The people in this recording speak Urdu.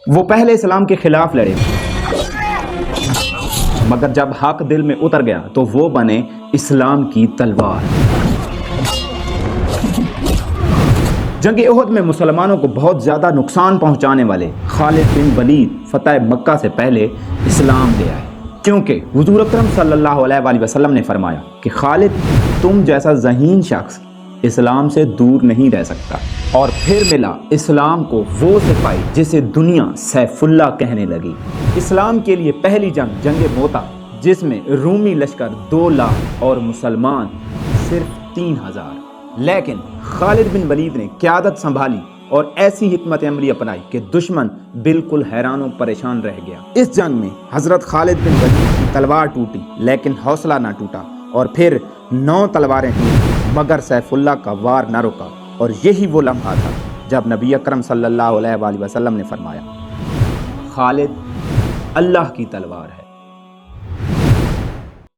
وہ پہلے اسلام کے خلاف لڑے، مگر جب حق دل میں اتر گیا تو وہ بنے اسلام کی تلوار۔ جنگ احد میں مسلمانوں کو بہت زیادہ نقصان پہنچانے والے خالد بن ولید فتح مکہ سے پہلے اسلام لے آئے، کیونکہ حضور اکرم صلی اللہ علیہ وآلہ وسلم نے فرمایا کہ خالد تم جیسا ذہین شخص اسلام سے دور نہیں رہ سکتا۔ اور پھر ملا اسلام کو وہ سپاہی جسے دنیا سیف اللہ کہنے لگی۔ اسلام کے لیے پہلی جنگ موتا، جس میں رومی لشکر 2 لاکھ اور مسلمان صرف 3000، لیکن خالد بن ولید نے قیادت سنبھالی اور ایسی حکمت عملی اپنائی کہ دشمن بالکل حیران و پریشان رہ گیا۔ اس جنگ میں حضرت خالد بن ولید کی تلوار ٹوٹی لیکن حوصلہ نہ ٹوٹا، اور پھر 9 تلواریں ٹوٹی مگر سیف اللہ کا وار نہ رکا۔ اور یہی وہ لمحہ تھا جب نبی اکرم صلی اللہ علیہ وآلہ وسلم نے فرمایا، خالد اللہ کی تلوار ہے۔